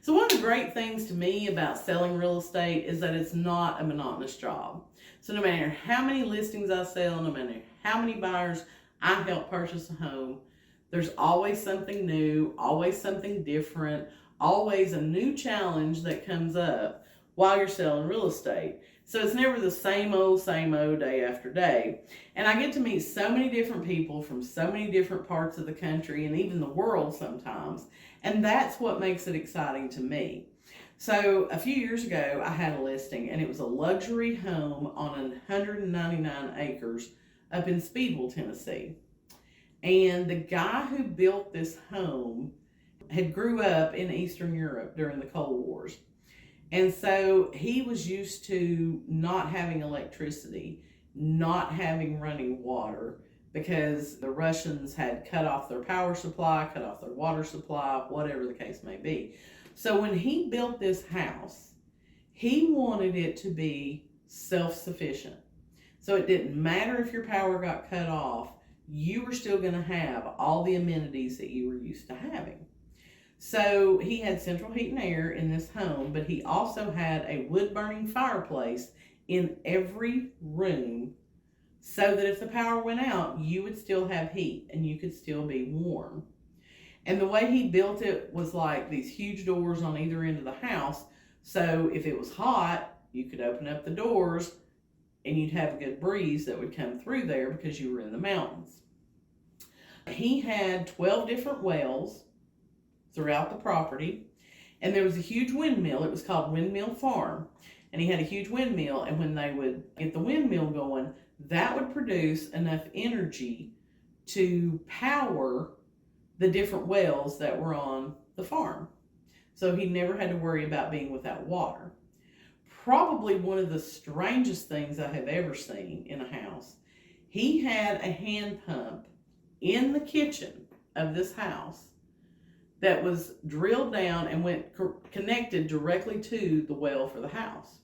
So one of the great things to me about selling real estate is that it's not a monotonous job. So no matter how many listings I sell, no matter how many buyers I help purchase a home, there's always something new, always something different, always a new challenge that comes up while you're selling real estate. So it's never the same old day after day. And I get to meet so many different people from so many different parts of the country and even the world sometimes. And that's what makes it exciting to me. So a few years ago, I had a listing, and it was a luxury home on 199 acres up in Speedwell, Tennessee. And the guy who built this home had grew up in Eastern Europe during the Cold Wars. And so he was used to not having electricity, not having running water, because the Russians had cut off their power supply, cut off their water supply, whatever the case may be. So when he built this house, he wanted it to be self-sufficient. So it didn't matter if your power got cut off, you were still going to have all the amenities that you were used to having. So he had central heat and air in this home, but he also had a wood burning fireplace in every room so that if the power went out, you would still have heat and you could still be warm. And the way he built it was like these huge doors on either end of the house. So if it was hot, you could open up the doors and you'd have a good breeze that would come through there because you were in the mountains. He had 12 different wells throughout the property, and there was a huge windmill. It was called Windmill Farm, and he had a huge windmill, and when they would get the windmill going, that would produce enough energy to power the different wells that were on the farm. So he never had to worry about being without water. Probably one of the strangest things I have ever seen in a house, he had a hand pump in the kitchen of this house that was drilled down and went connected directly to the well for the house.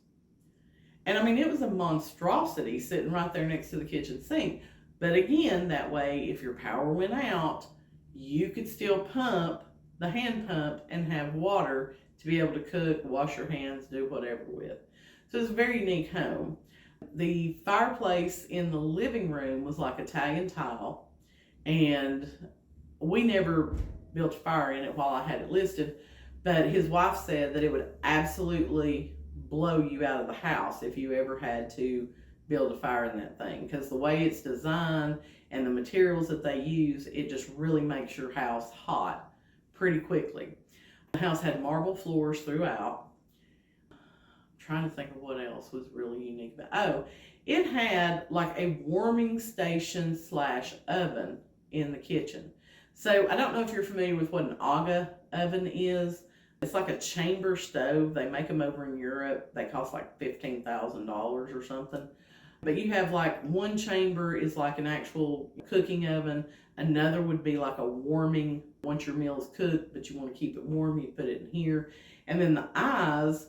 And I mean, it was a monstrosity sitting right there next to the kitchen sink. But again, that way, if your power went out, you could still pump the hand pump and have water to be able to cook, wash your hands, do whatever with. So it's a very unique home. The fireplace in the living room was like Italian tile, and we never built a fire in it while I had it listed, but his wife said that it would absolutely blow you out of the house if you ever had to build a fire in that thing, because the way it's designed and the materials that they use, it just really makes your house hot pretty quickly. The house had marble floors throughout. I'm trying to think of what else was really unique about. It had like a warming station / oven in the kitchen. So I don't know if you're familiar with what an AGA oven is. It's like a chamber stove. They make them over in Europe. They cost like $15,000 or something. But you have like one chamber is like an actual cooking oven. Another would be like a warming, once your meal is cooked, but you want to keep it warm, you put it in here. And then the eyes,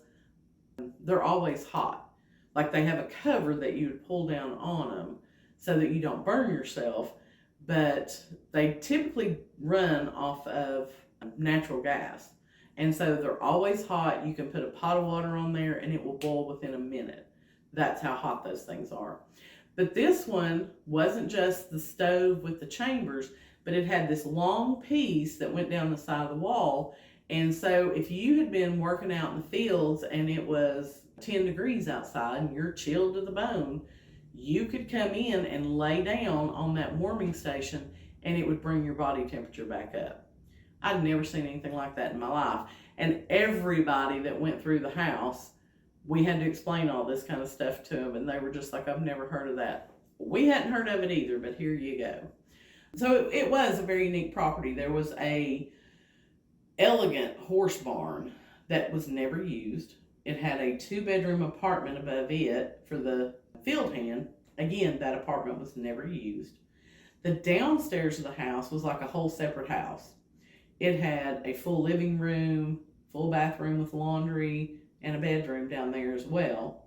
they're always hot. Like they have a cover that you would pull down on them so that you don't burn yourself. But they typically run off of natural gas. And so they're always hot. You can put a pot of water on there and it will boil within a minute. That's how hot those things are. But this one wasn't just the stove with the chambers, but it had this long piece that went down the side of the wall. And so if you had been working out in the fields and it was 10 degrees outside and you're chilled to the bone, you could come in and lay down on that warming station and it would bring your body temperature back up. I'd never seen anything like that in my life. And everybody that went through the house, we had to explain all this kind of stuff to them, and they were just like, I've never heard of that. We hadn't heard of it either, but here you go. So it was a very unique property. There was a elegant horse barn that was never used. It had a 2-bedroom apartment above it for the field hand. Again, that apartment was never used. The downstairs of the house was like a whole separate house. It had a full living room, full bathroom with laundry, and a bedroom down there as well.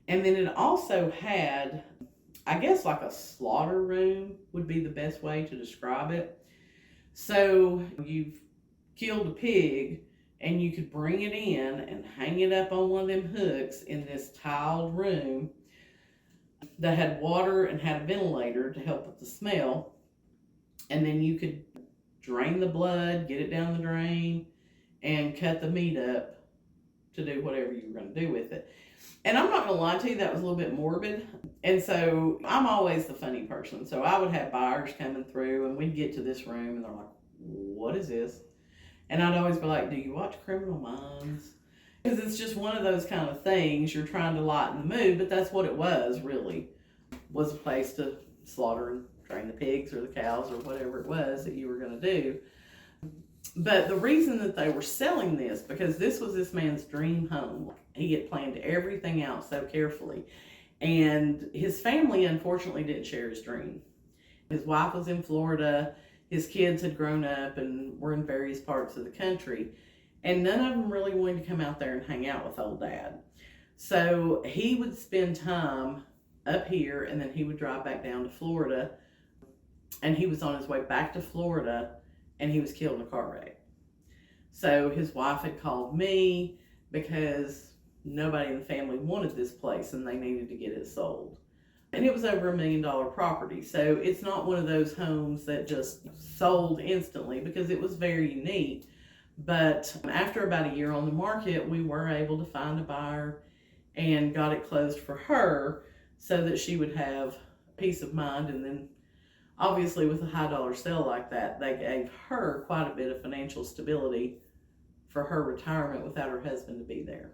And then it also had, I guess like a slaughter room would be the best way to describe it. So you've killed a pig, and you could bring it in and hang it up on one of them hooks in this tiled room that had water and had a ventilator to help with the smell. And then you could drain the blood, get it down the drain, and cut the meat up to do whatever you were going to do with it. And I'm not going to lie to you, that was a little bit morbid. And so I'm always the funny person. So I would have buyers coming through, and we'd get to this room, and they're like, what is this? And I'd always be like, do you watch Criminal Minds? Because it's just one of those kind of things. You're trying to lighten the mood, but that's what it was, really. Was a place to slaughter and train the pigs or the cows or whatever it was that you were going to do. But the reason that they were selling this, because this was this man's dream home. He had planned everything out so carefully. And his family, unfortunately, didn't share his dream. His wife was in Florida. His kids had grown up and were in various parts of the country. And none of them really wanted to come out there and hang out with old dad. So he would spend time up here, and then he would drive back down to Florida. And he was on his way back to Florida, and he was killed in a car wreck. So his wife had called me because nobody in the family wanted this place and they needed to get it sold. And it was over $1 million property. So it's not one of those homes that just sold instantly, because it was very unique. But after about a year on the market, we were able to find a buyer and got it closed for her so that she would have peace of mind. And then obviously with a high dollar sale like that, they gave her quite a bit of financial stability for her retirement without her husband to be there.